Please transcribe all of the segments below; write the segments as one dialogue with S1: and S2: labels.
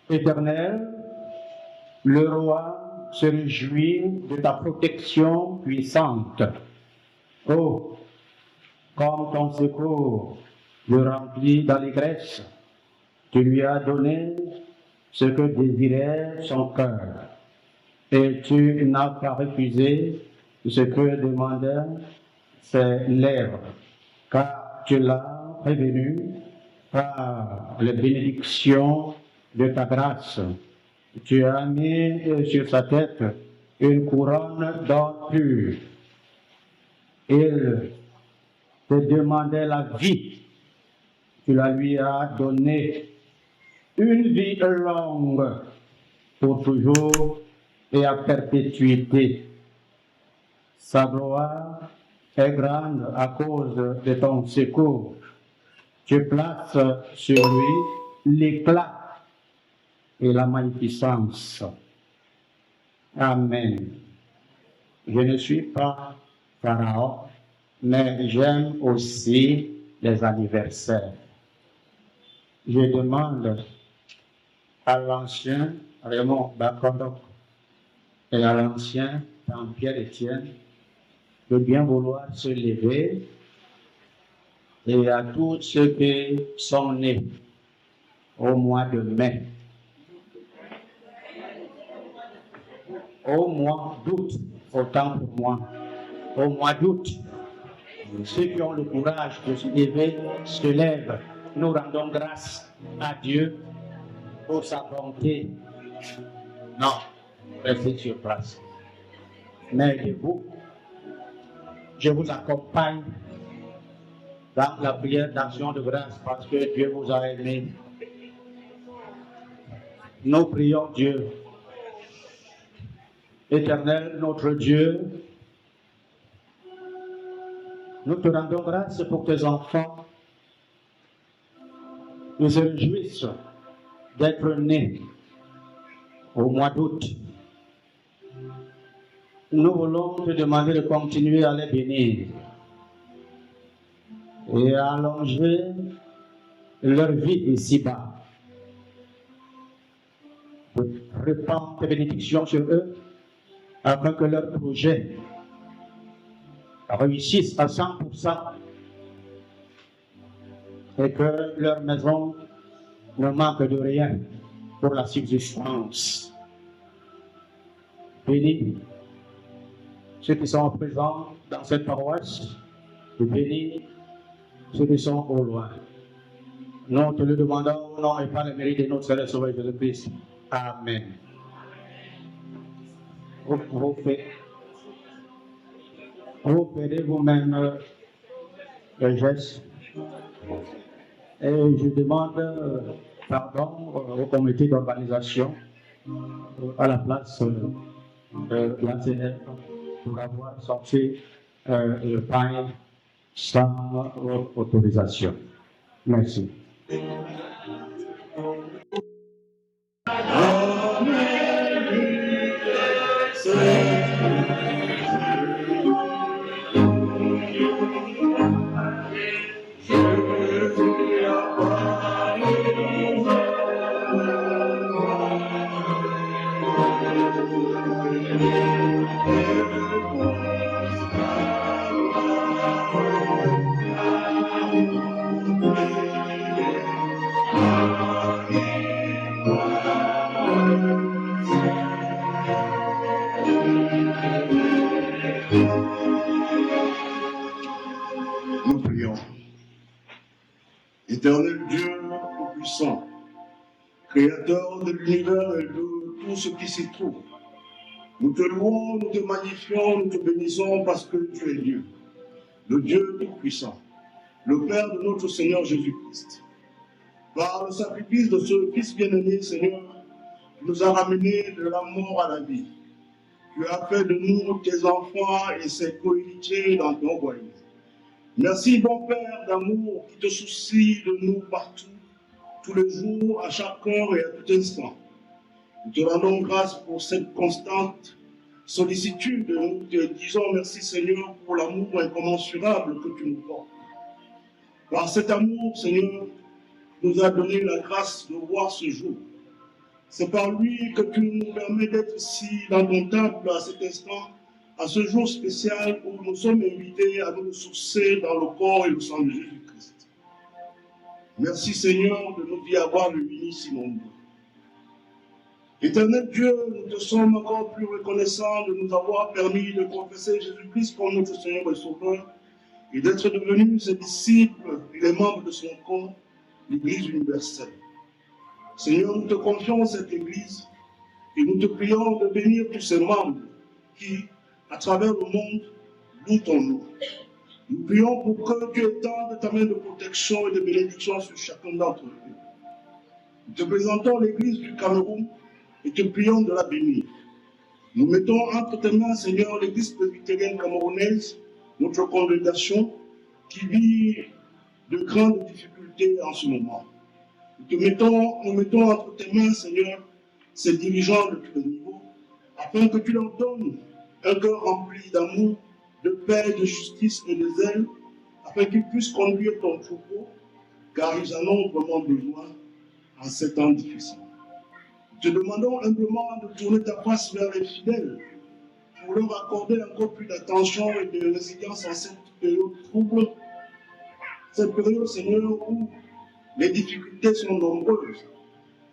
S1: Éternel, le roi se réjouit de ta protection puissante. Oh, comme ton secours le remplit d'allégresse, tu lui as donné ce que désirait son cœur, et tu n'as pas refusé ce que demandaient ses lèvres, car tu l'as prévenu par les bénédictions de ta grâce. Tu as mis sur sa tête une couronne d'or pur. Il te demandait la vie, tu la lui as donnée, une vie longue, pour toujours et à perpétuité. Sa gloire est grande à cause de ton secours. Tu places sur lui l'éclat et la magnificence. Amen. Je ne suis pas Pharaon, mais j'aime aussi les anniversaires. Je demande à l'ancien Raymond Bakondok et à l'ancien Jean-Pierre Etienne de bien vouloir se lever, et à tous ceux qui sont nés au mois de mai, au mois d'août, autant pour moi, au mois d'août, ceux qui ont le courage de se lever se lèvent. Nous rendons grâce à Dieu pour sa bonté. Non, restez sur place. Mais je vous accompagne dans la prière d'action de grâce parce que Dieu vous a aimé. Nous prions Dieu. Éternel, notre Dieu, nous te rendons grâce pour tes enfants. Ils se réjouissent d'être nés au mois d'août. Nous voulons te demander de continuer à les bénir et à allonger leur vie ici-bas. Répands tes bénédictions sur eux afin que leurs projets réussissent à 100% et que leur maison ne manque de rien pour la subsistance. Bénis ceux qui sont présents dans cette paroisse et bénis ceux qui sont au loin. Nous te le demandons au nom et par le mérite de notre Seigneur et Sauveur Jésus-Christ. Amen. Vous ferez vous-même le geste. Et je demande pardon au comité d'organisation à la place de l'ACF pour avoir sorti le pain sans autorisation. Merci.
S2: Nous prions. Éternel Dieu tout-puissant, Créateur de l'univers et de tout ce qui s'y trouve, nous te louons, nous te magnifions, nous te bénissons parce que tu es Dieu, le Dieu tout-puissant, le Père de notre Seigneur Jésus-Christ. Par le sacrifice de ce Fils bien-aimé, Seigneur, tu nous as ramenés de la mort à la vie. Tu as fait de nous tes enfants et ses cohéritiers dans ton royaume. Merci, bon Père d'amour, qui te soucie de nous partout, tous les jours, à chaque heure et à tout instant. Nous te rendons grâce pour cette constante sollicitude. Nous te disons merci, Seigneur, pour l'amour incommensurable que tu nous portes. Par cet amour, Seigneur, nous a donné la grâce de voir ce jour. C'est par lui que tu nous permets d'être ici dans ton temple à cet instant, à ce jour spécial où nous sommes invités à nous ressourcer dans le corps et le sang de Jésus-Christ. Merci Seigneur de nous y avoir réunis si nombreux. Éternel Dieu, nous te sommes encore plus reconnaissants de nous avoir permis de confesser Jésus-Christ comme notre Seigneur et Sauveur et d'être devenus ses disciples et les membres de son corps, l'Église universelle. Seigneur, nous te confions cette Église et nous te prions de bénir tous ses membres qui, à travers le monde, louent ton nom. Nous prions pour que tu étendes ta main de protection et de bénédiction sur chacun d'entre eux. Nous te présentons l'Église du Cameroun et te prions de la bénir. Nous mettons entre tes mains, Seigneur, l'Église presbytérienne camerounaise, notre congrégation, qui vit de grandes difficultés en ce moment. Nous mettons entre tes mains, Seigneur, ces dirigeants de tous les niveaux, afin que tu leur donnes un cœur rempli d'amour, de paix, de justice et de zèle, afin qu'ils puissent conduire ton troupeau, car ils en ont vraiment besoin en ces temps difficiles. Nous te demandons humblement de tourner ta face vers les fidèles, pour leur accorder encore plus d'attention et de résilience en cette période trouble, cette période, Seigneur, où les difficultés sont nombreuses,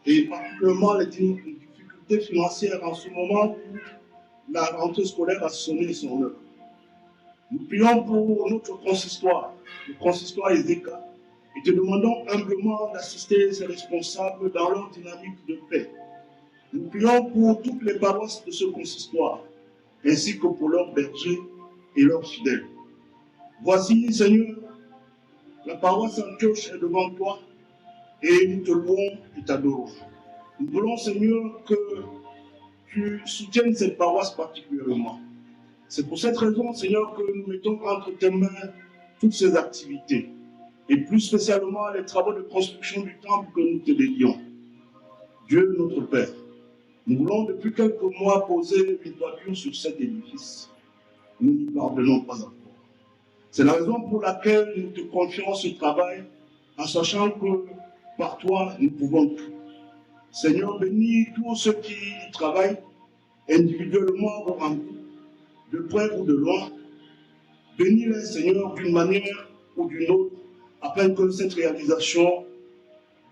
S2: et particulièrement les difficultés financières en ce moment où la rentrée scolaire a sonné son heure. Nous prions pour notre consistoire, le consistoire Ezeka, et te demandons humblement d'assister ces responsables dans leur dynamique de paix. Nous prions pour toutes les paroisses de ce consistoire, ainsi que pour leurs bergers et leurs fidèles. Voici, Seigneur, la paroisse Antioche est devant toi, et nous te louons et t'adorons. Nous voulons, Seigneur, que tu soutiennes cette paroisse particulièrement. C'est pour cette raison, Seigneur, que nous mettons entre tes mains toutes ces activités, et plus spécialement les travaux de construction du temple que nous te dédions. Dieu notre Père, nous voulons depuis quelques mois poser une toiture sur cet édifice. Nous n'y parvenons pas encore. C'est la raison pour laquelle nous te confions ce travail, en sachant que par toi, nous pouvons tout. Seigneur, bénis tous ceux qui y travaillent, individuellement ou en groupe, de près ou de loin. Bénis-les, Seigneur, d'une manière ou d'une autre, afin que cette réalisation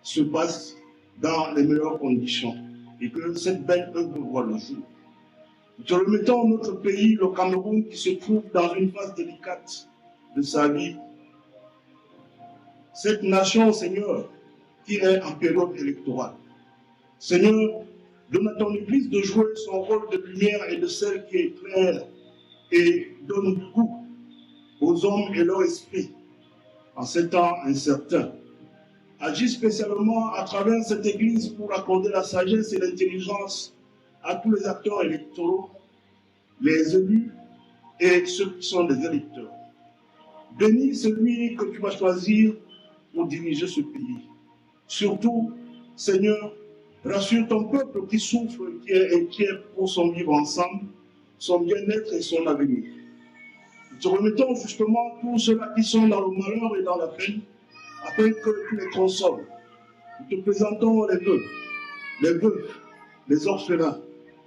S2: se passe dans les meilleures conditions et que cette belle œuvre voit le jour. Nous te remettons notre pays, le Cameroun, qui se trouve dans une phase délicate de sa vie. Cette nation, Seigneur, qui est en période électorale. Seigneur, donne à ton Église de jouer son rôle de lumière et de celle qui éclaire et donne du goût aux hommes et leur esprit en ces temps incertains. Agis spécialement à travers cette Église pour accorder la sagesse et l'intelligence à tous les acteurs électoraux, les élus et ceux qui sont des électeurs. Bénis celui que tu vas choisir pour diriger ce pays. Surtout, Seigneur, rassure ton peuple qui souffre, qui est inquiet pour son vivre ensemble, son bien-être et son avenir. Nous te remettons justement tous ceux-là qui sont dans le malheur et dans la peine, afin que tu les consoles. Nous te présentons les veufs, les orphelins,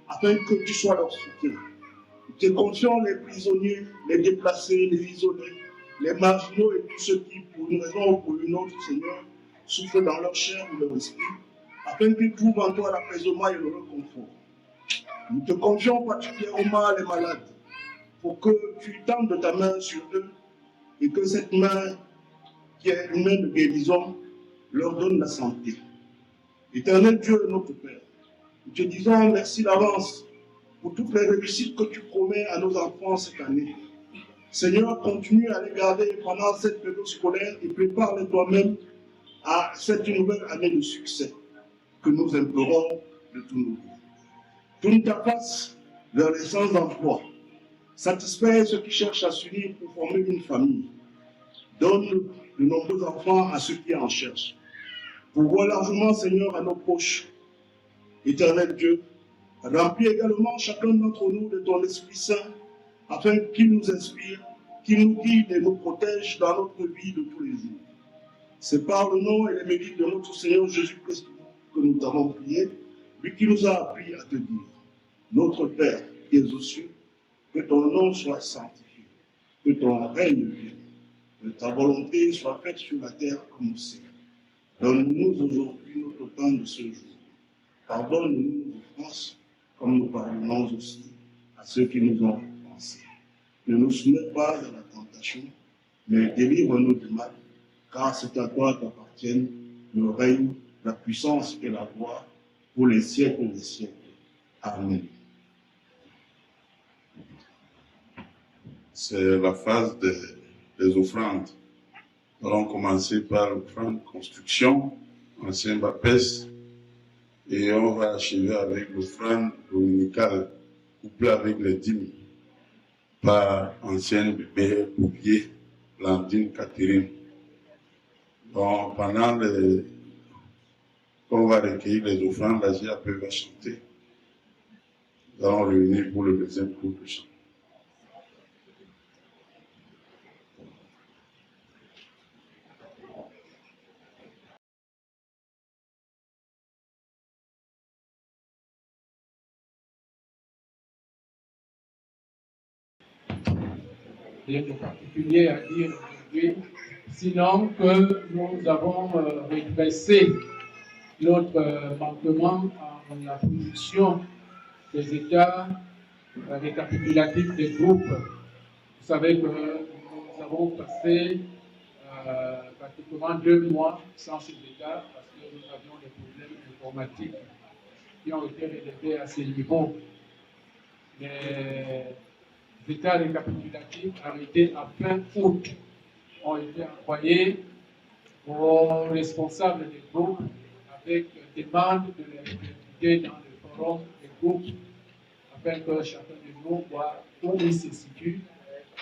S2: afin que tu sois leur soutien. Nous te confions les prisonniers, les déplacés, les isolés, les marginaux et tous ceux qui, pour une raison ou pour une autre, Seigneur, souffrent dans leur chair ou leur esprit, afin qu'ils trouvent en toi l'apaisement et le réconfort. Nous te confions particulièrement les malades, pour que tu tendes de ta main sur eux et que cette main, qui est une main de guérison, leur donne la santé. Éternel Dieu, notre Père, nous te disons merci d'avance pour toutes les réussites que tu promets à nos enfants cette année. Seigneur, continue à les garder pendant cette période scolaire et prépare-les toi-même à cette nouvelle année de succès que nous implorons de tout nous. Tourne ta face vers les sans-emploi. Satisfais ceux qui cherchent à s'unir pour former une famille. Donne de nombreux enfants à ceux qui en cherchent. Pourvois largement, Seigneur, à nos poches. Éternel Dieu, remplis également chacun d'entre nous de ton Esprit Saint, afin qu'il nous inspire, qu'il nous guide et nous protège dans notre vie de tous les jours. C'est par le nom et les mérites de notre Seigneur Jésus-Christ que nous t'avons prié, lui qui nous a appris à te dire, notre Père qui es aux cieux, que ton nom soit sanctifié, que ton règne vienne, que ta volonté soit faite sur la terre comme au ciel. Donne-nous aujourd'hui notre pain de ce jour. Pardonne-nous nos offenses, comme nous pardonnons aussi à ceux qui nous ont offensés. Ne nous soumets pas à la tentation, mais délivre-nous du mal, car c'est à toi qu'appartiennent le règne, la puissance et la gloire pour les siècles des siècles. Amen.
S3: C'est la phase des offrandes. Nous allons commencer par l'offrande construction, ancien Baptiste, et on va achever avec l'offrande dominicale, couplée avec les dîmes, par ancienne bébé Bouvier, Blandine Catherine. Donc, pendant qu'on va recueillir les offrandes, la GAP va chanter. Nous allons revenir pour le deuxième cours de chant.
S4: Rien de particulier à dire aujourd'hui, sinon que nous avons redressé notre manquement en la production des états récapitulatifs des groupes. Vous savez que nous avons passé pratiquement 2 mois sans ces états parce que nous avions des problèmes informatiques qui ont été relevés à ce niveau. Les états récapitulatifs arrêtés à fin août ont été envoyés aux responsables des groupes avec demande de les recruter dans le forum des groupes afin que chacun de nous voit où il se situe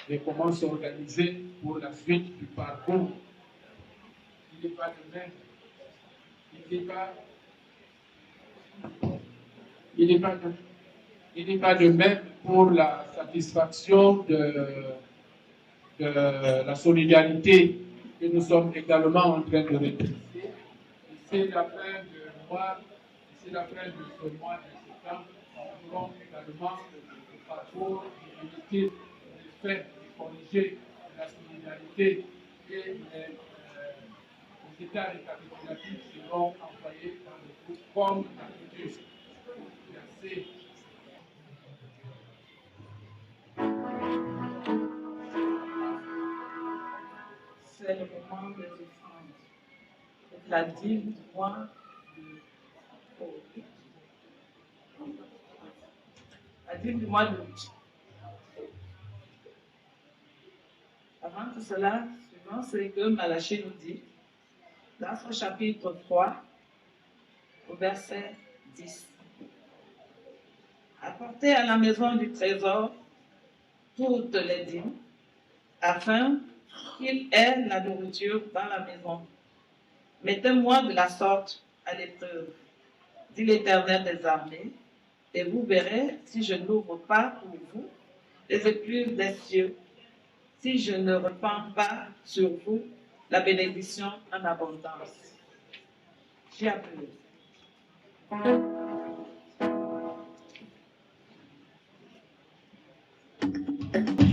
S4: et comment s'organiser pour la suite du parcours. Il n'est pas de même. Il n'est pas de même pour la satisfaction de la solidarité que nous sommes également en train de réaliser. C'est la fin de mois, c'est la fin de ce mois de septembre, nous aurons également le parcours de l'unité, le fait de corriger la solidarité et les états récapitulatifs seront envoyés dans le groupe comme d'habitude. Merci.
S5: C'est le moment des offrandes. C'est la dîme du mois de la dîme du mois d'août. Avant tout cela, suivant ce que Malachie nous dit, dans son chapitre 3, au verset 10. Apportez à la maison du trésor toutes les dîmes, afin qu'il ait la nourriture dans la maison. Mettez-moi de la sorte à l'épreuve, dit l'Éternel des armées, et vous verrez si je n'ouvre pas pour vous les écluses des cieux, si je ne répands pas sur vous la bénédiction en abondance. J'y appelle.
S6: Thank you.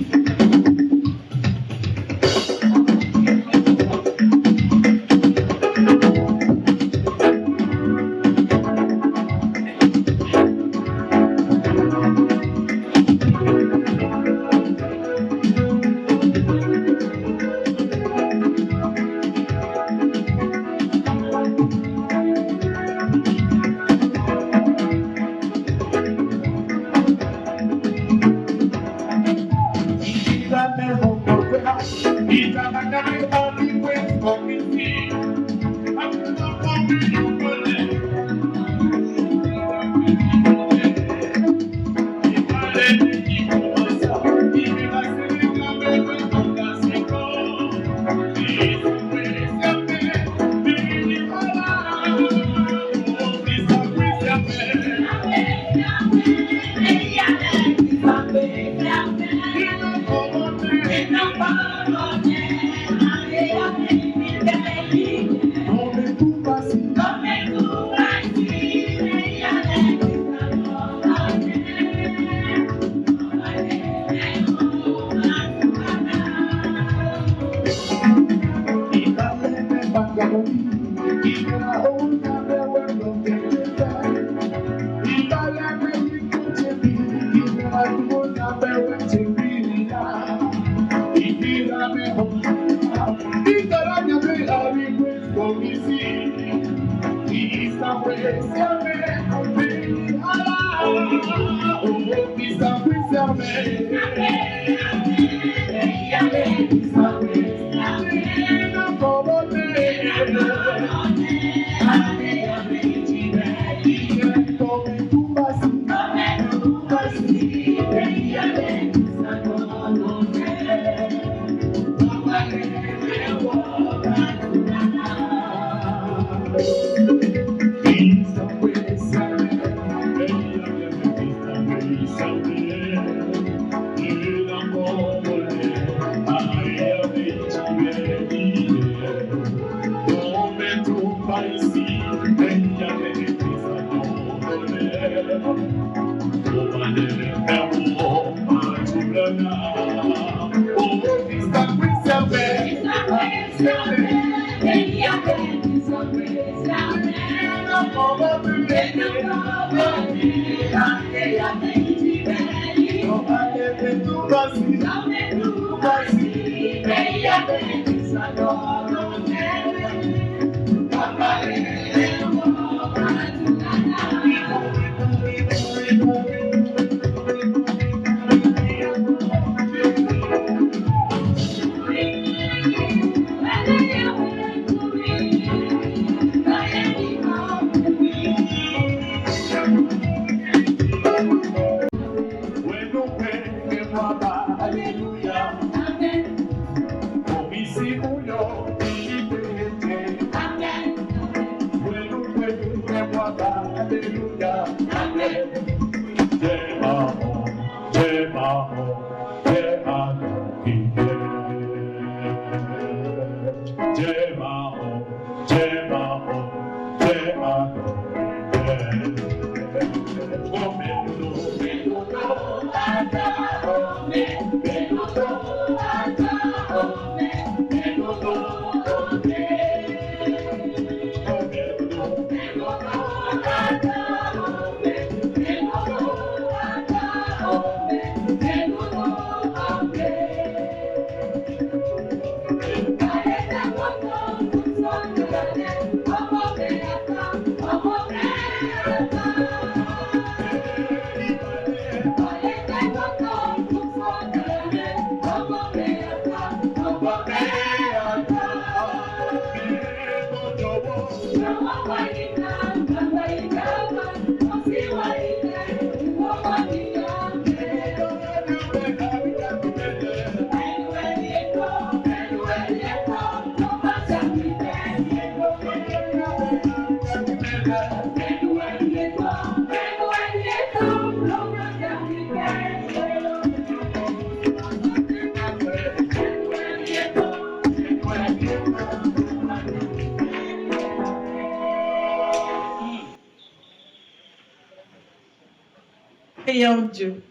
S5: Prions Dieu.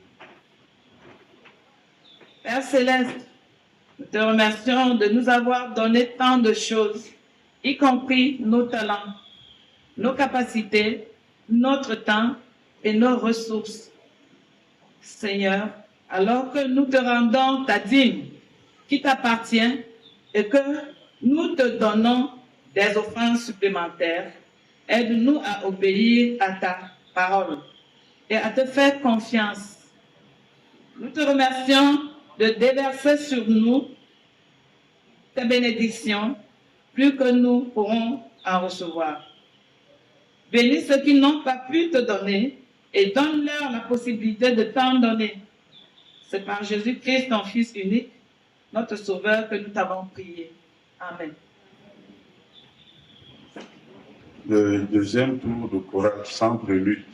S5: Père Céleste, nous te remercions de nous avoir donné tant de choses, y compris nos talents, nos capacités, notre temps et nos ressources. Seigneur, alors que nous te rendons ta dîme qui t'appartient et que nous te donnons des offrandes supplémentaires, aide-nous à obéir à ta parole et à te faire confiance. Nous te remercions de déverser sur nous tes bénédictions, plus que nous pourrons en recevoir. Bénis ceux qui n'ont pas pu te donner et donne-leur la possibilité de t'en donner. C'est par Jésus-Christ, ton Fils unique, notre Sauveur, que nous t'avons prié. Amen.
S3: Le deuxième tour de chorale sans prélude.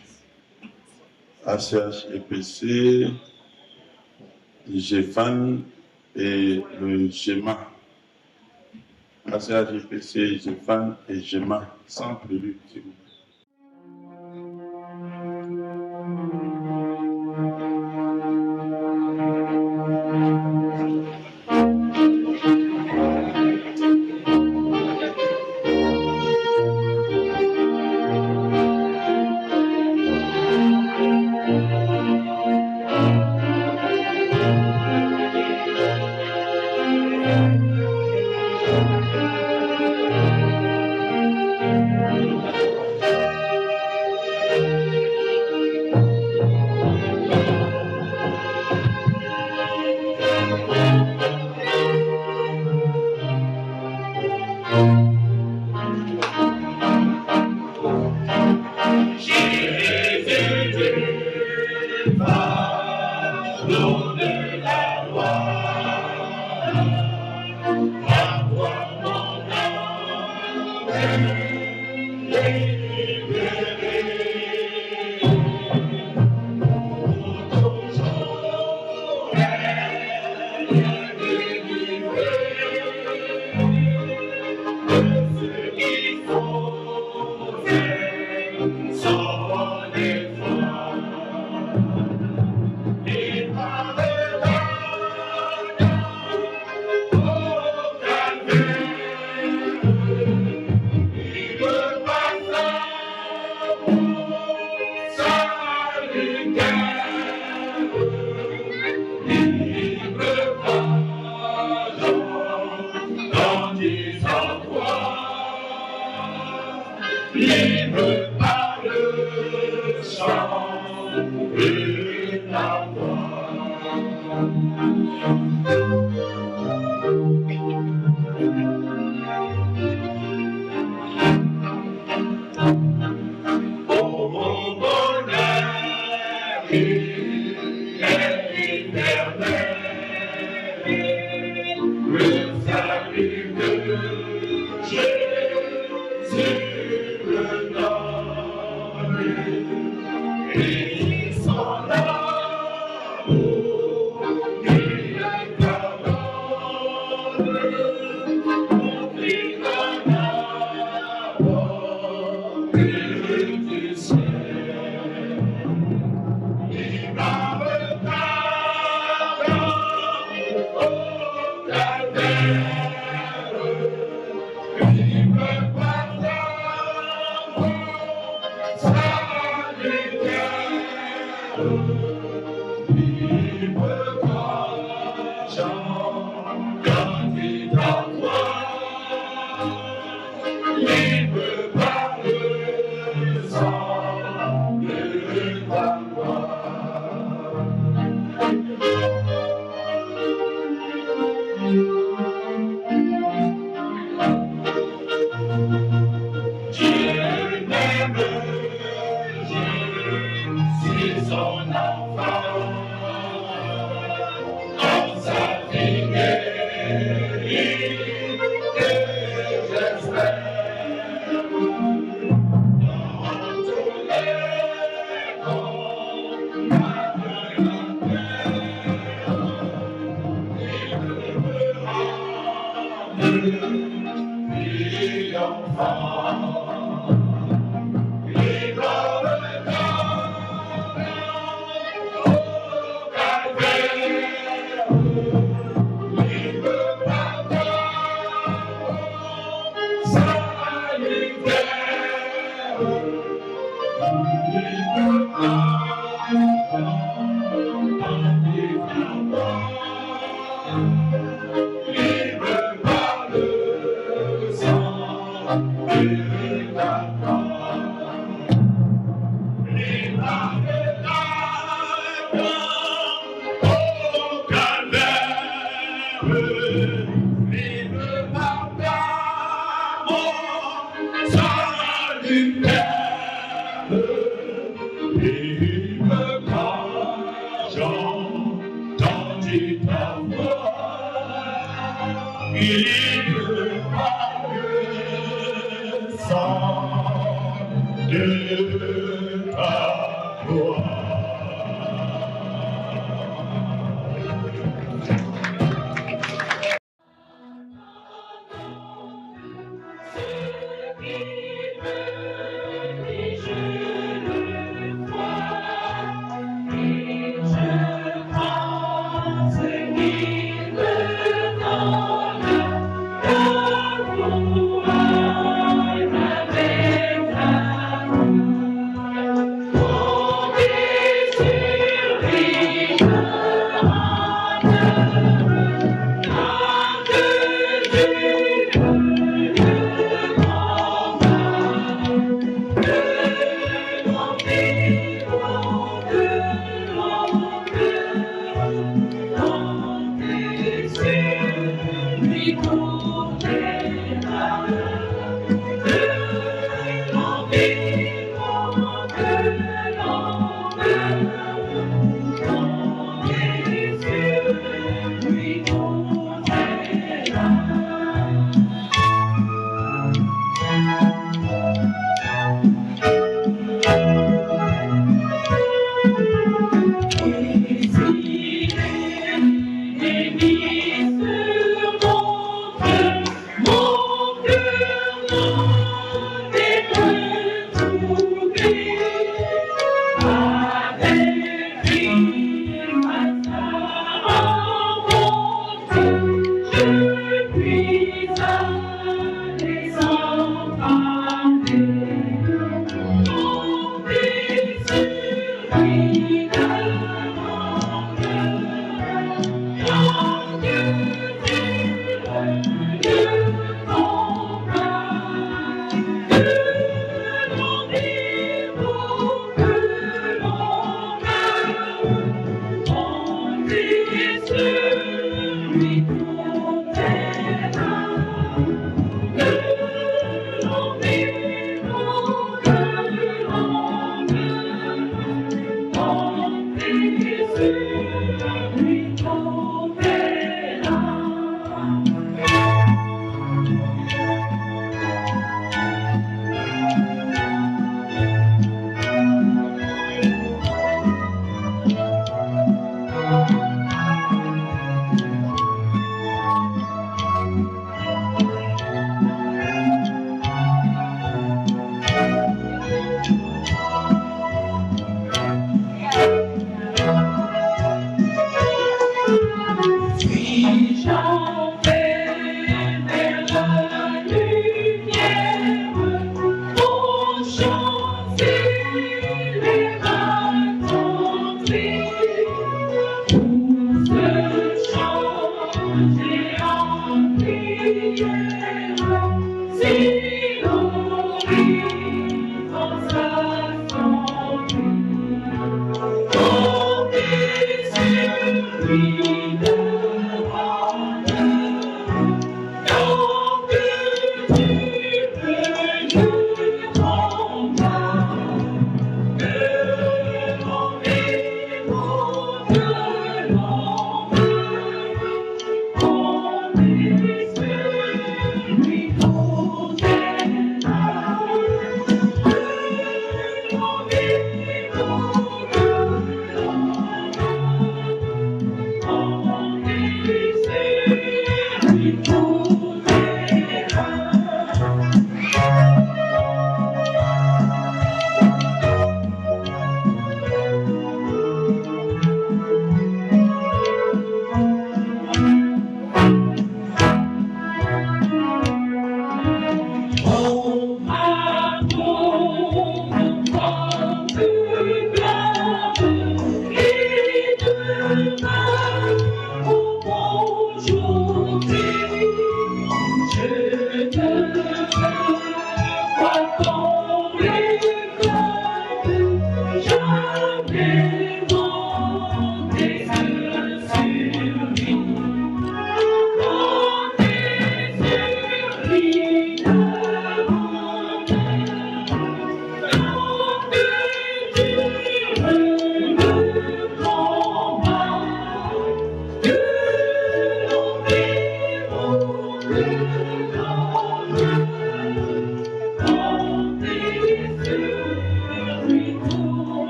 S3: ACH EPC, GEFAN et le GEMA. ACH EPC, GEFAN et GEMA sans prélude, s'il vous plaît.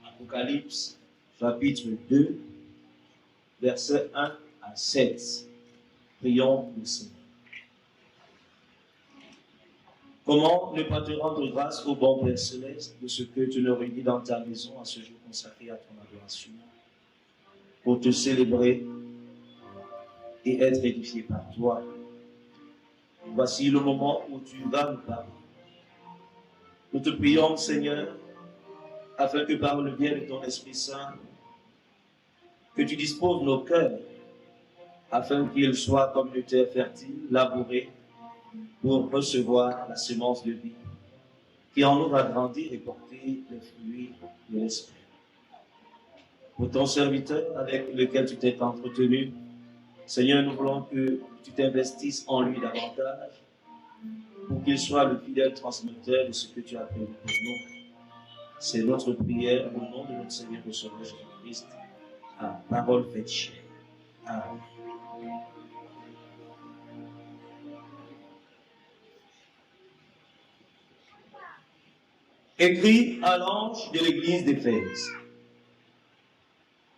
S6: Apocalypse, chapitre 2, versets 1 à 7. Prions le Seigneur. Comment ne pas te rendre grâce au bon Père Céleste de ce que tu nous réunis dans ta maison à ce jour consacré à ton adoration, pour te célébrer et être édifié par toi. Voici le moment où tu vas nous parler. Nous te prions, Seigneur, afin que par le bien de ton Esprit Saint, que tu disposes nos cœurs, afin qu'ils soient comme une terre fertile, labourée, pour recevoir la semence de vie, qui en nous va grandir et porter les fruits de l'Esprit. Pour ton serviteur avec lequel tu t'es entretenu, Seigneur, nous voulons que tu t'investisses en lui davantage, pour qu'il soit le fidèle transmetteur de ce que tu as prévu pour nous. C'est notre prière au nom de notre Seigneur et Sauveur Jésus-Christ. À parole faite chair. Amen. Écrit à l'ange de l'église d'Éphèse.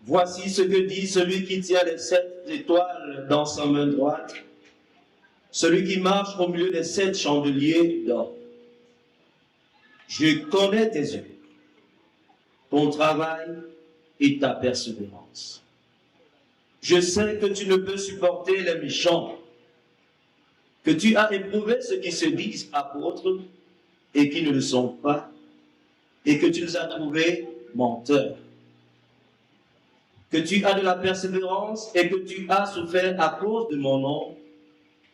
S6: Voici ce que dit celui qui tient les 7 étoiles dans sa main droite, celui qui marche au milieu des 7 chandeliers d'or. Je connais tes œuvres, ton travail et ta persévérance. Je sais que tu ne peux supporter les méchants, que tu as éprouvé ceux qui se disent apôtres et qui ne le sont pas, et que tu les as trouvés menteurs. Que tu as de la persévérance et que tu as souffert à cause de mon nom,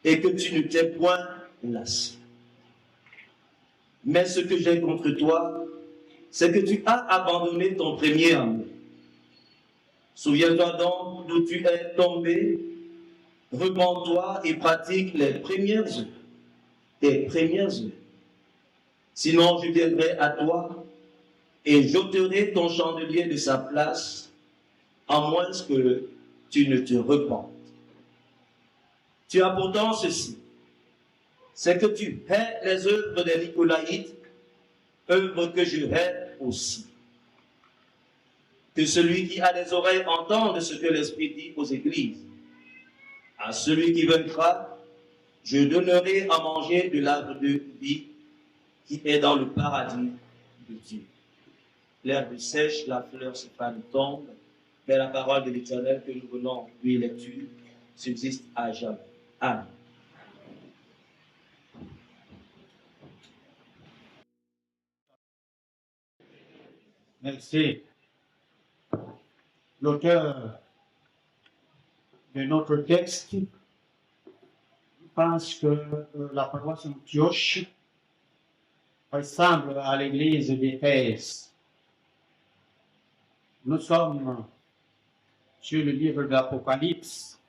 S6: et que tu ne t'es point lassé. Mais ce que j'ai contre toi, c'est que tu as abandonné ton premier amour. Souviens-toi donc d'où tu es tombé, repens-toi et pratique les premières œuvres, tes premières œuvres. Sinon, je viendrai à toi et j'ôterai ton chandelier de sa place, à moins que tu ne te repentes. Tu as pourtant ceci, c'est que tu hais les œuvres des Nicolaïtes, œuvres que je hais aussi. Que celui qui a des oreilles entende ce que l'Esprit dit aux églises. À celui qui vaincra, je donnerai à manger de l'arbre de vie qui est dans le paradis de Dieu. L'herbe sèche, la fleur se fane, tombe, mais la parole de l'Éternel que nous venons lui lecture subsiste à jamais. Amen.
S1: Merci. L'auteur de notre texte pense que la paroisse Antioche ressemble à l'église d'Éphèse. Nous sommes sur le livre de l'Apocalypse.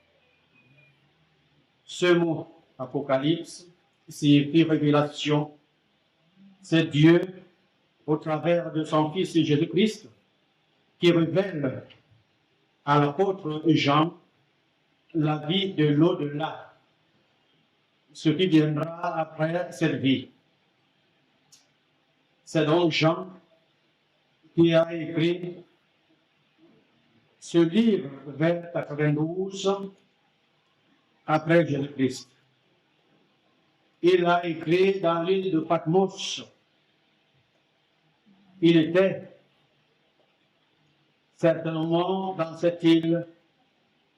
S1: Ce mot Apocalypse signifie révélation. C'est Dieu, au travers de son Fils Jésus-Christ, qui révèle à l'apôtre Jean la vie de l'au-delà, ce qui viendra après cette vie. C'est donc Jean qui a écrit ce livre vers 92 après Jésus-Christ. Il l'a écrit dans l'île de Patmos. Il était certainement dans cette île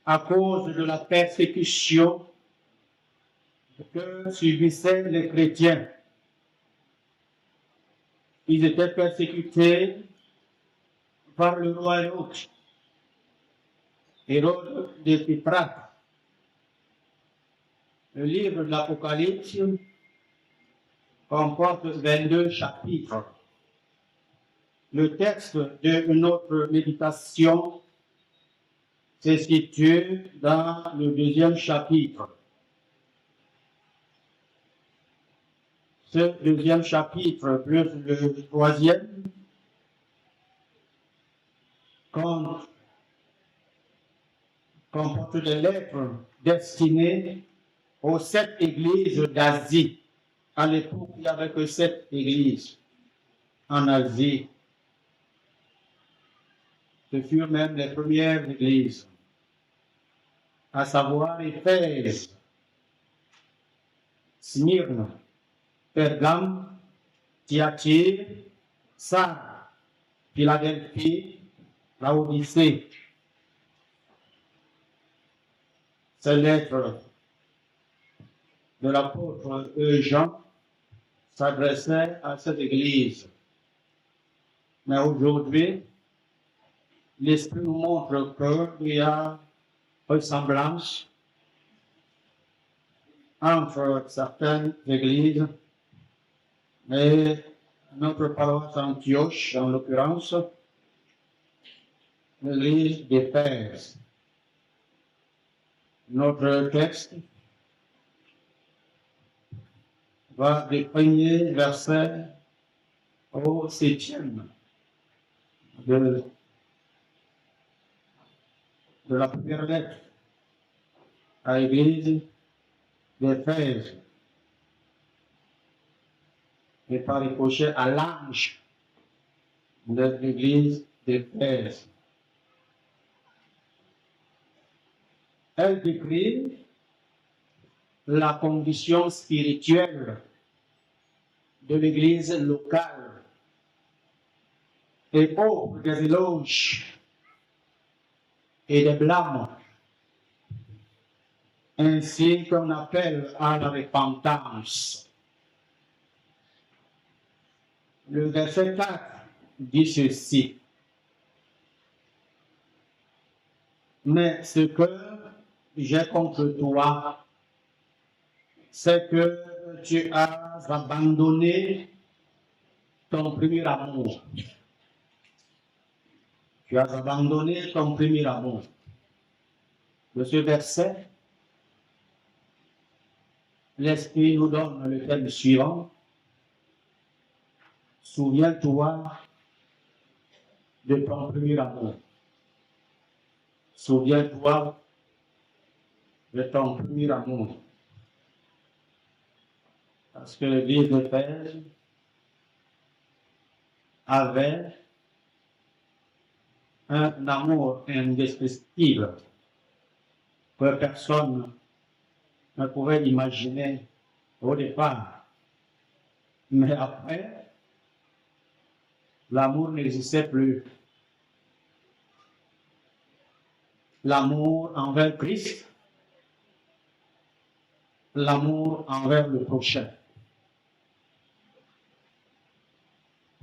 S1: à cause de la persécution que subissaient les chrétiens. Ils étaient persécutés par le roi Hérode d'Épiprate. Le livre de l'Apocalypse comporte 22 chapitres. Le texte de notre méditation se situe dans le deuxième chapitre. Ce deuxième chapitre, plus le troisième, comporte des lettres destinées aux 7 églises d'Asie. À l'époque, il n'y avait que 7 églises en Asie. Ce furent même les premières églises, à savoir Éphèse, Smyrne, Pergame, Thyatire, Sardes, Philadelphie, Laodicée. Ces lettres de l'apôtre Jean s'adressaient à cette église. Mais aujourd'hui, l'Esprit nous montre qu'il y a ressemblance entre certaines églises et notre paroisse Antioche, en l'occurrence, l'église d'Éphèse. Notre texte va du premier verset au 7e de la première lettre à l'église d'Éphèse et par ricochet à l'ange de l'église d'Éphèse. Elle décrit la condition spirituelle de l'église locale et offre des éloges et des blâmes, ainsi qu'on appelle à la repentance. Le verset 4 dit ceci: mais ce que j'ai contre toi, c'est que tu as abandonné ton premier amour. Tu as abandonné ton premier amour. De ce verset, l'Esprit nous donne le thème suivant: souviens-toi de ton premier amour. Souviens-toi de ton premier amour. Parce que l'église d'Éphèse avait un amour indescriptible que personne ne pouvait imaginer au départ. Mais après, l'amour n'existait plus. L'amour envers Christ, l'amour envers le prochain.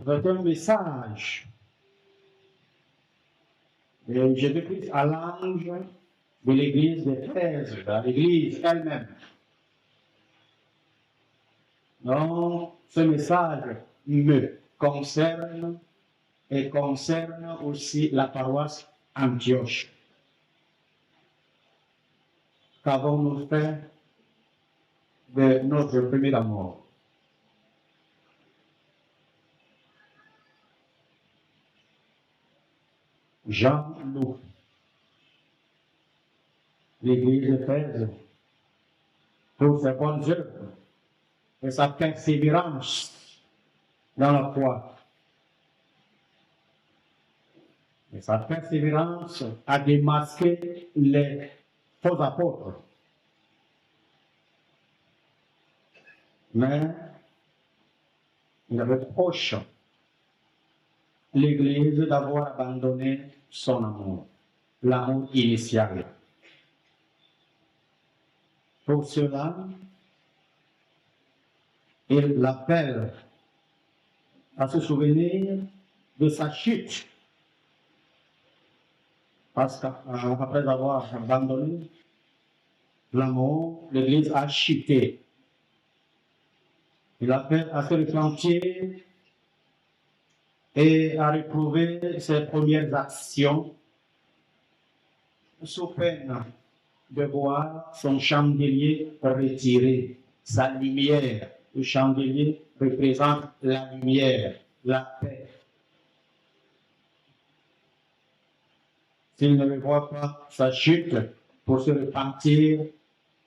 S1: C'est un message de Jésus-Christ à l'ange de l'église d'Éphèse, à l'église elle-même. Donc, ce message me concerne et concerne aussi la paroisse Antioche. Qu'avons-nous fait de notre premier amour? Jean loue l'église d'Éphèse pour ses bonnes œuvres et sa persévérance dans la foi. Et sa persévérance a démasqué les faux apôtres. Mais il reproche l'Église d'avoir abandonné son amour, l'amour initial. Pour cela, il l'appelle à se souvenir de sa chute. Parce qu'après avoir abandonné l'amour, l'Église a chuté. Il appelle à se repentir et à retrouver ses premières actions sous peine de voir son chandelier retiré, sa lumière. Le chandelier représente la lumière, la paix. S'il ne revoit pas sa chute pour se repentir,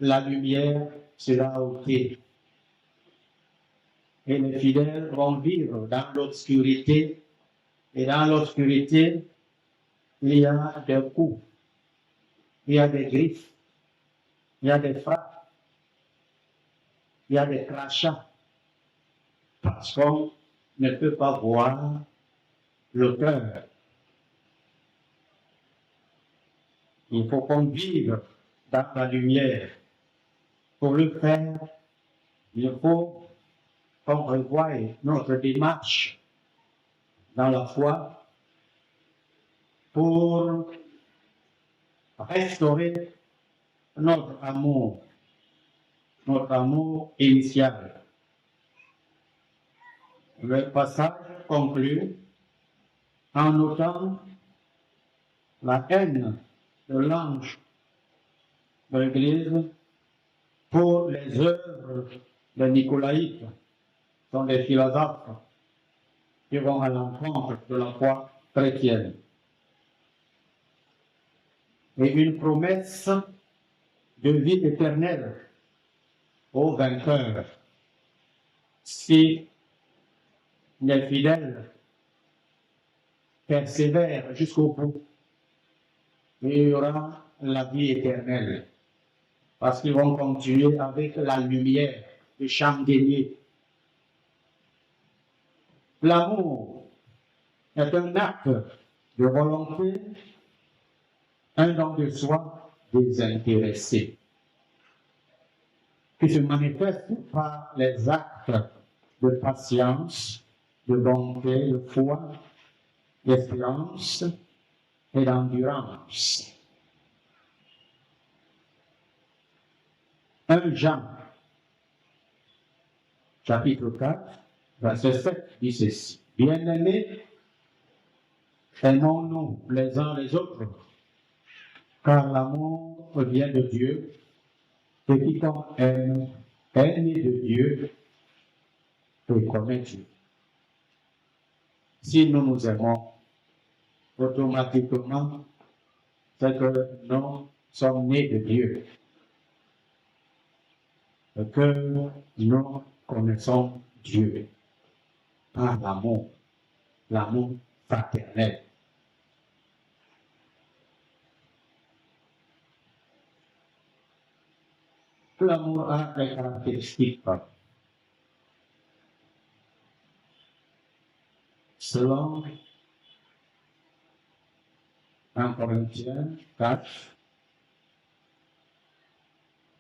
S1: la lumière sera ôtée. Et les fidèles vont vivre dans l'obscurité. Et dans l'obscurité, il y a des coups, il y a des griffes, il y a des frappes, il y a des crachats. Parce qu'on ne peut pas voir l'auteur. Il faut qu'on vive dans la lumière. Pour le faire, il faut qu'on revoie notre démarche dans la foi pour restaurer notre amour initial. Le passage conclut en notant la haine de l'ange de l'Église pour les œuvres des Nicolaïtes, sont des philosophes qui vont à l'encontre de la foi chrétienne. Et une promesse de vie éternelle aux vainqueurs. Si les fidèles persévèrent jusqu'au bout, il y aura la vie éternelle. Parce qu'ils vont continuer avec la lumière, le chandelier. L'amour est un acte de volonté, un don de soi désintéressé, qui se manifeste par les actes de patience, de bonté, de foi, d'espérance et d'endurance. 1 Jean, chapitre 4, verset 7, dit ceci. Bien-aimés, aimons-nous les uns les autres, car l'amour vient de Dieu, et quiconque aime est né de Dieu et connaît Dieu. Si nous nous aimons, automatiquement, c'est que nous sommes nés de Dieu, et que nous connaissons Dieu par l'amour fraternel. L'amour a des caractéristiques. Selon 1 Corinthiens 4,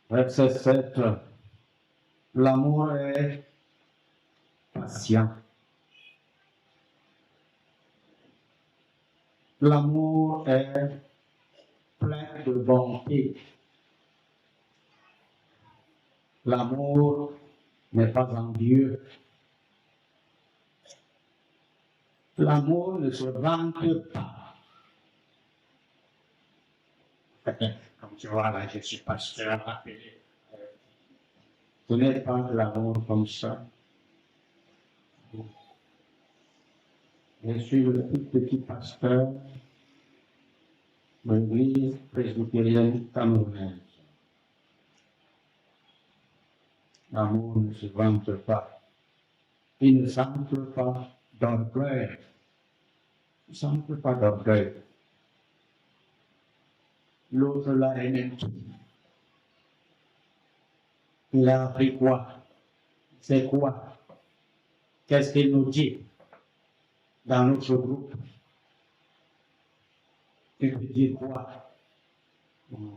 S1: verset 7, l'amour est patient. L'amour est plein de bonté. L'amour n'est pas envieux. L'amour ne se vante pas. Comme tu vois là, je suis pasteur appelé. Ce n'est pas de l'amour comme ça. Je suis le tout petit pasteur de l'église presbytérienne camerounaise. L'amour ne se vante pas. Il ne s'entre pas d'orgueil. Il ne s'entre pas d'orgueil. L'autre l'a aimé. Il a appris quoi? C'est quoi? Qu'est-ce qu'il nous dit dans notre groupe? Il veut dire quoi?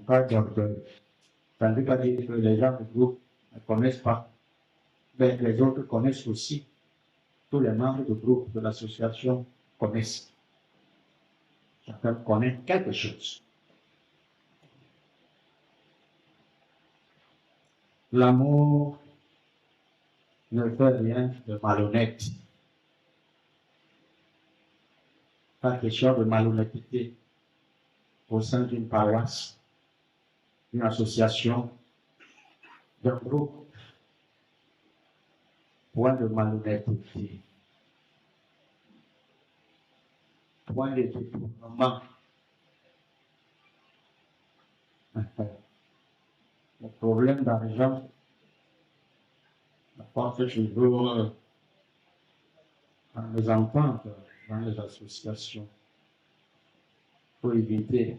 S1: Pas d'orgueil. Ça ne veut pas dire que les gens du groupe ne connaissent pas. Mais les autres connaissent aussi. Tous les membres du groupe, de l'association connaissent. Chacun connaît quelque chose. L'amour ne fait rien de malhonnête. Pas question de malhonnêteté au sein d'une paroisse, d'une association, d'un groupe. Point de malhonnêteté. Point de détournement. Le problème d'argent, je pense toujours dans les ententes, dans les associations. Il faut éviter.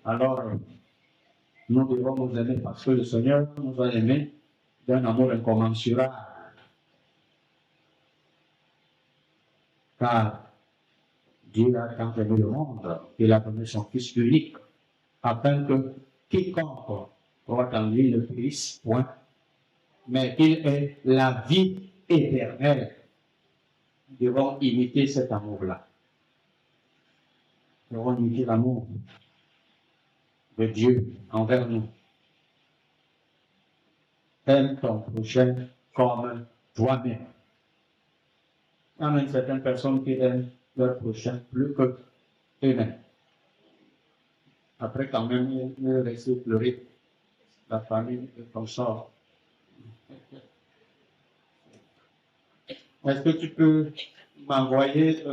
S1: Alors, nous devons nous aimer parce que le Seigneur nous a aimés d'un amour incommensurable. Car Dieu a tant aimé le monde qu'il a donné son Fils unique, afin que quiconque croit en lui ne périsse point, mais qu'il ait la vie éternelle. Nous devons imiter cet amour-là. Nous devons imiter l'amour de Dieu envers nous. Aime ton prochain comme toi-même. Il y en a une certaine personne qui aime leur prochain plus que eux-mêmes. Après, quand même, ils laissent pleurer la famille et ton sort. Est-ce que tu peux m'envoyer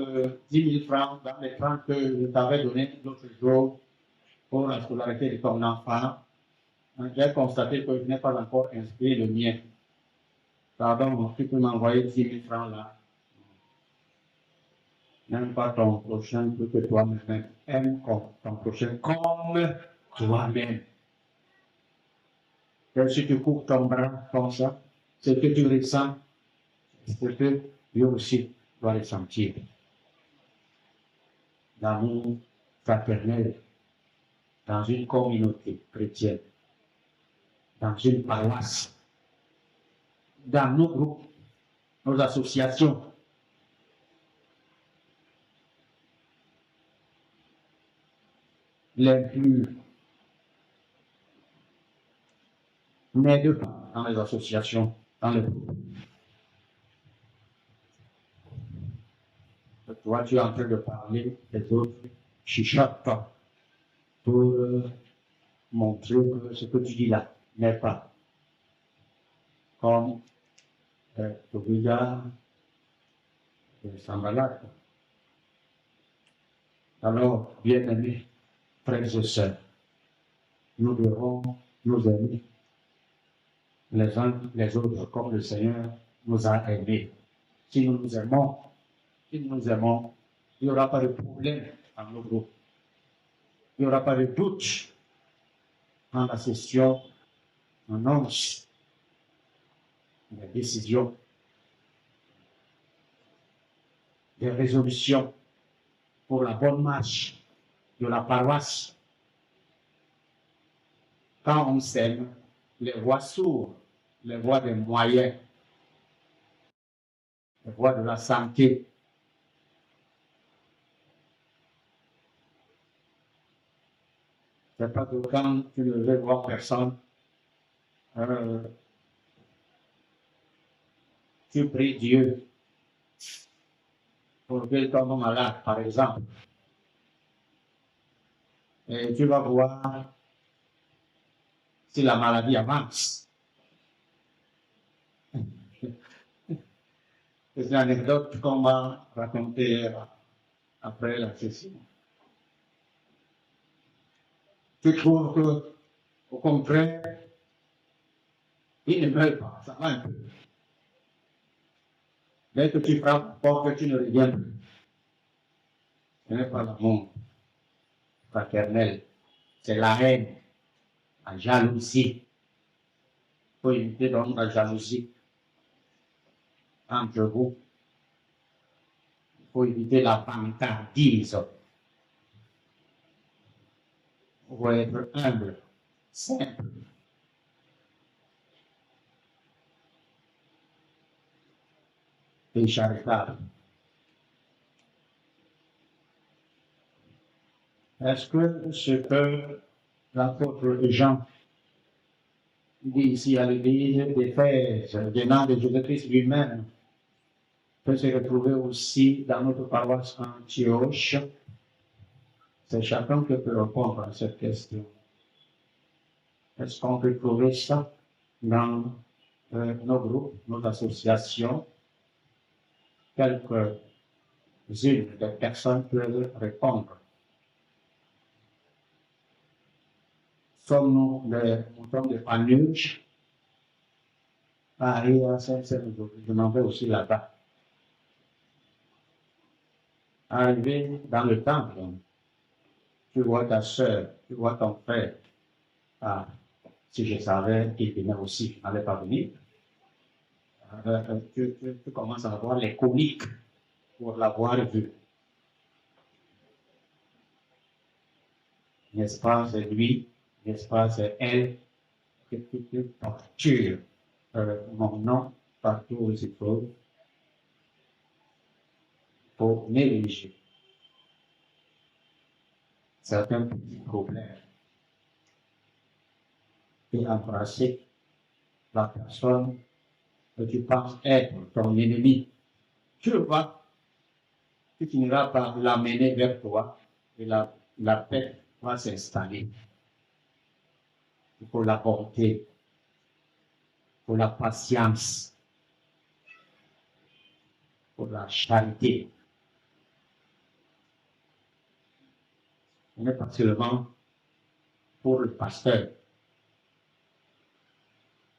S1: 10 000 francs dans les francs que je t'avais donnés l'autre jour pour la scolarité de ton enfant? J'ai constaté que je n'ai pas encore inscrit le mien. Pardon, tu peux m'envoyer 10 000 francs là. N'aime pas ton prochain plus que toi-même. Aime ton prochain comme toi-même. Et si tu coupes ton bras comme ça, ce que tu ressens, c'est ce que lui aussi doit ressentir. L'amour fraternel dans une communauté chrétienne, dans une paroisse, dans nos groupes, nos associations. Les plus n'aident pas dans les associations, dans les groupes. Toi, tu es en train de parler, les autres chuchotent pour montrer que ce que tu dis là n'est pas comme le regard de Sambalak. Alors, bien-aimés, frères et sœurs, nous devons nous aimer les uns les autres comme le Seigneur nous a aimés. Si nous nous aimons, il n'y aura pas de problème dans nos groupes. Il n'y aura pas de doute. dans la session, on annonce des décisions, des résolutions pour la bonne marche de la paroisse. Quand on sème les voies sourdes, les voies des moyens, les voies de la santé, c'est pas que quand tu ne veux voir personne, tu pries Dieu pour qu'il tombe malade, par exemple. Et tu vas voir si la maladie avance. C'est une anecdote qu'on m'a racontée après la session. Tu trouves que, au contraire, il ne meurt pas, ça va un peu. Dès que tu frappes la porte, tu ne reviens plus. Ce n'est pas l'amour fraternel, c'est la haine, la jalousie. Il faut éviter donc la jalousie entre vous. Il faut éviter la vantardise. Il faut être humble, simple. Et charitable. Est-ce que ce que l'apôtre Jean dit ici à l'église d'Éphèse, venant de Jésus-Christ lui-même, peut se retrouver aussi dans notre paroisse Antioche? C'est chacun qui peut répondre à cette question. Est-ce qu'on peut trouver ça dans nos groupes, nos associations? Quelques-unes des personnes peuvent répondre. Sommes-nous les moutons de Panurge? Paris à Saint-Saint-Denis, je m'en vais aussi là-bas. Arrivé dans le temple, tu vois ta soeur, tu vois ton frère. Ah, si je savais qu'il venait aussi, il n'allait pas venir. Tu commences à avoir les coliques pour l'avoir vu. N'est-ce pas, c'est lui, n'est-ce pas, c'est elle que tu tortures mon nom partout où il faut pour négliger certains petits problèmes et embrasser la personne que tu penses être ton ennemi. Tu le vois, tu finiras par l'amener vers toi et la paix va s'installer. Il faut la bonté, pour la patience, pour la charité. Ce n'est pas seulement pour le pasteur,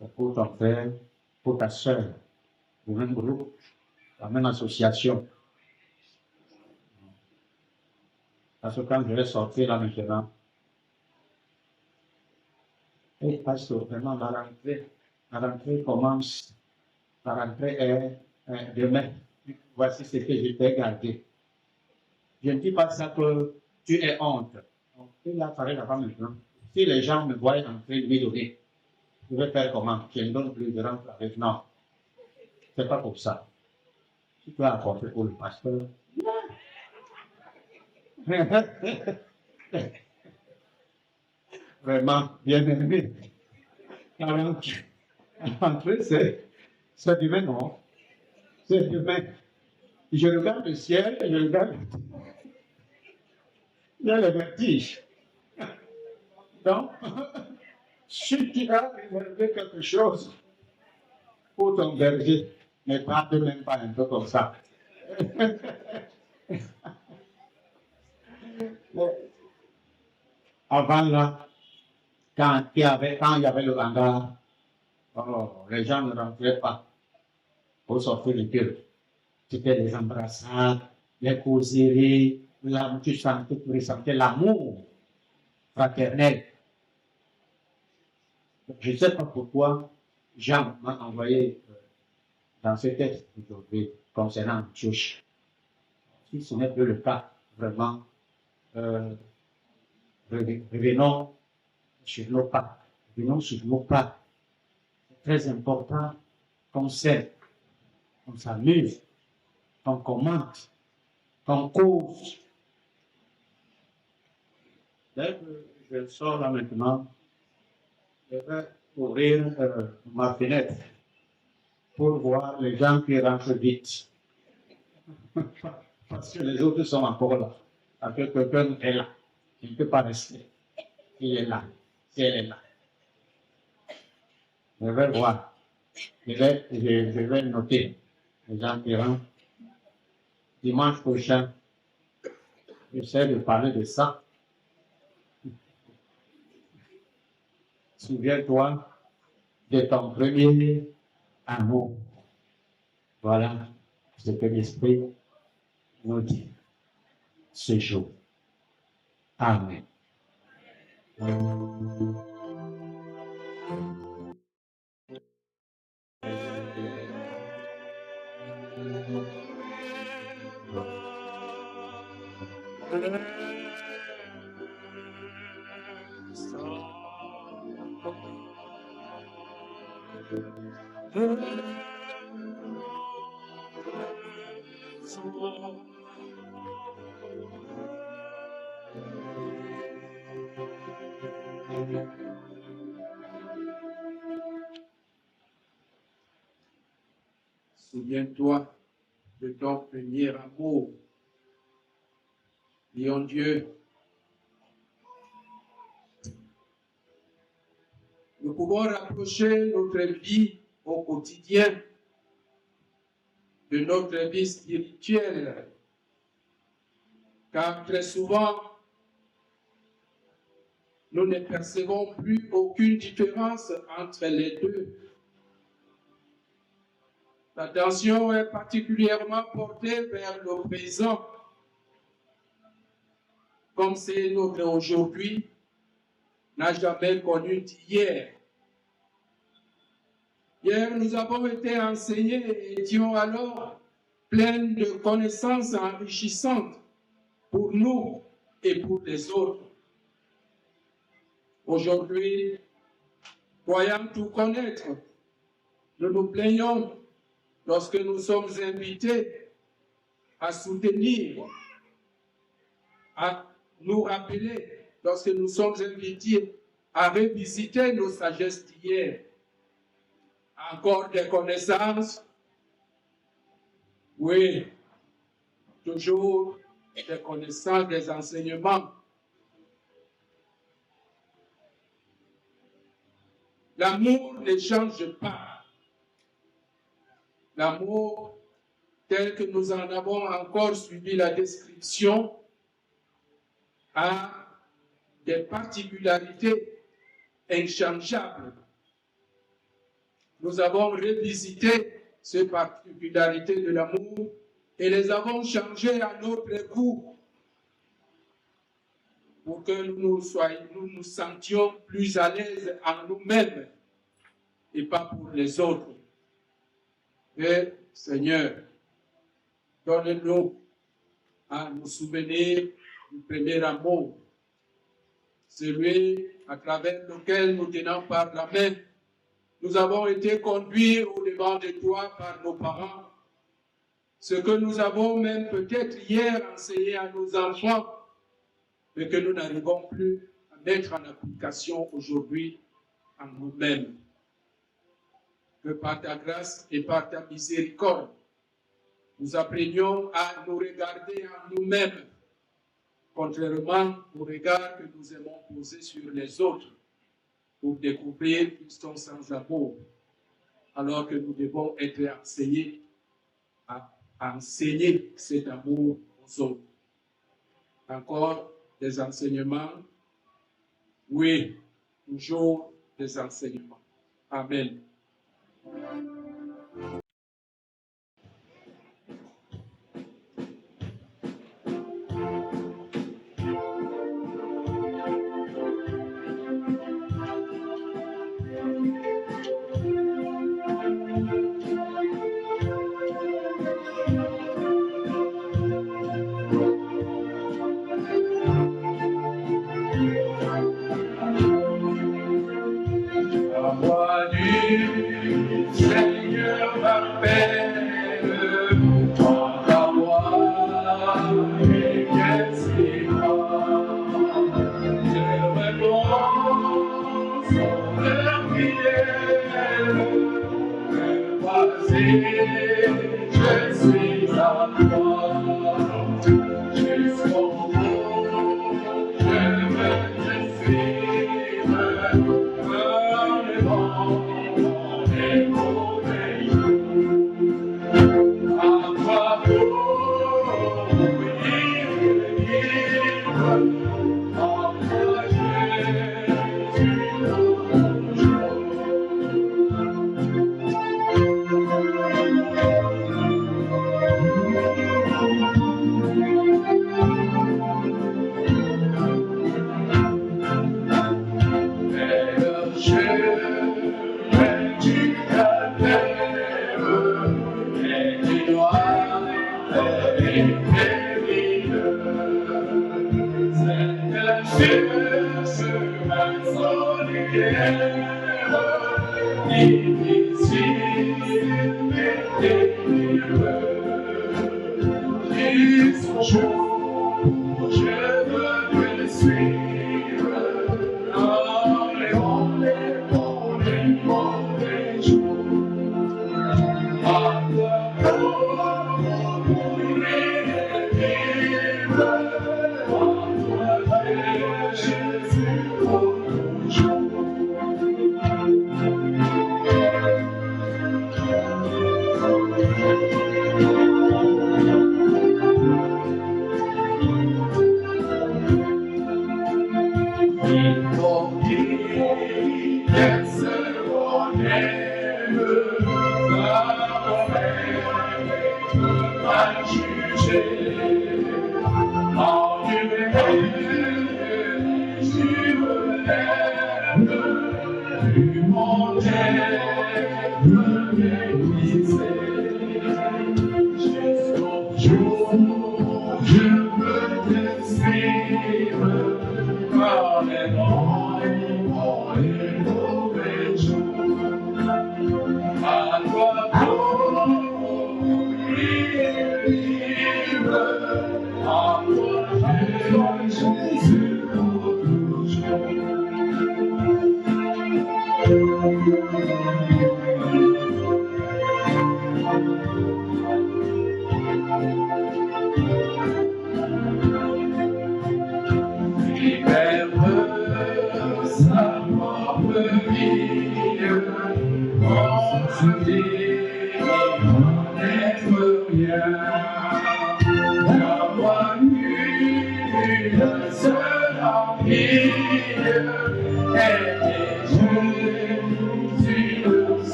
S1: mais pour ton frère, pour ta soeur, le même groupe, la même association. Parce que quand je vais sortir là maintenant, et pasteur, vraiment la rentrée commence, la rentrée est demain. Voici ce que je t'ai gardé. Je ne dis pas ça que tu aies honte. Il y a parlé là-bas maintenant. Si les gens me voient en train de me donner, je vais faire comment? Je ne donne plus de rentre avec. Non. Ce n'est pas pour ça. Tu peux apporter pour le pasteur. Vraiment, bien aimé. La rentrée, c'est demain, non? C'est demain. Je regarde le ciel et je regarde. Il y a le vertige. Donc, si tu as réservé quelque chose pour ton berger, ne tape même pas un peu comme ça. Avant là, quand il y avait le hangar, les gens ne rentraient pas pour sortir du culte. C'était les embrassades, les causeries, tu ressentais l'amour fraternel. Je ne sais pas pourquoi Jean m'a envoyé dans ce texte aujourd'hui concernant Antioche. Si ce n'est plus le cas, vraiment, revenons sur nos pas. Revenons sur nos pas. C'est très important qu'on s'aide, qu'on s'amuse, qu'on commente, qu'on cause. Dès que je sors là maintenant, je vais ouvrir ma fenêtre pour voir les gens qui rentrent vite. Parce que les autres sont encore là. Parce que quelqu'un est là. Il ne peut pas rester. Il est là. Si elle est là. Je vais voir. Je vais noter les gens qui rentrent. Dimanche prochain, j'essaie de parler de ça. Souviens-toi de ton premier amour. Voilà ce que l'Esprit nous dit ce jour. Amen.
S4: Souviens-toi de ton premier amour. Prions Dieu. Nous pouvons rapprocher notre vie au quotidien de notre vie spirituelle, car très souvent, nous ne percevons plus aucune différence entre les deux. L'attention est particulièrement portée vers le présent, comme c'est notre aujourd'hui n'a jamais connu d'hier. Hier, nous avons été enseignés et étions alors pleins de connaissances enrichissantes pour nous et pour les autres. Aujourd'hui, croyant tout connaître, nous nous plaignons lorsque nous sommes invités à soutenir, à nous rappeler, lorsque nous sommes invités à revisiter nos sagesses d'hier. Encore des connaissances? Oui, toujours des connaissances, des enseignements. L'amour ne change pas. L'amour, tel que nous en avons encore suivi la description, a des particularités inchangeables. Nous avons revisité ces particularités de l'amour et les avons changées à notre goût pour que nous nous sentions plus à l'aise en nous-mêmes et pas pour les autres. Et Seigneur, donne-nous à nous souvenir du premier amour, celui à travers lequel nous tenons par la main. Nous avons été conduits au-devant de toi par nos parents. Ce que nous avons même peut-être hier enseigné à nos enfants, mais que nous n'arrivons plus à mettre en application aujourd'hui en nous-mêmes. Que par ta grâce et par ta miséricorde, nous apprenions à nous regarder en nous-mêmes, contrairement au regard que nous aimons poser sur les autres, pour découvrir qu'ils sont sans amour, alors que nous devons être enseignés à enseigner cet amour aux autres. Encore des enseignements? Oui, toujours des enseignements. Amen.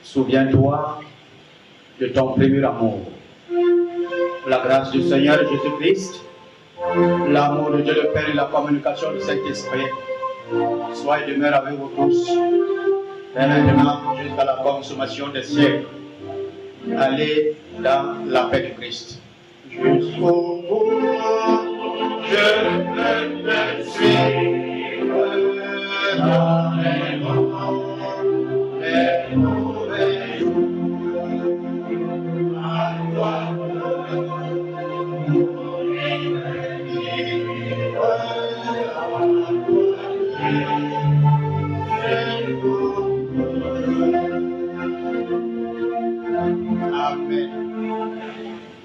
S1: Souviens-toi de ton premier amour. La grâce du Seigneur Jésus-Christ, l'amour de Dieu le Père et la communication du Saint-Esprit soient et demeurent avec vous tous, et maintenant jusqu'à la consommation des siècles. Allez dans la paix du Christ. Jusqu'au bout, je peux te suivre dans les moments, les mauvais jours. À toi, Amen.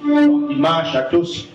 S1: Bon dimanche à tous.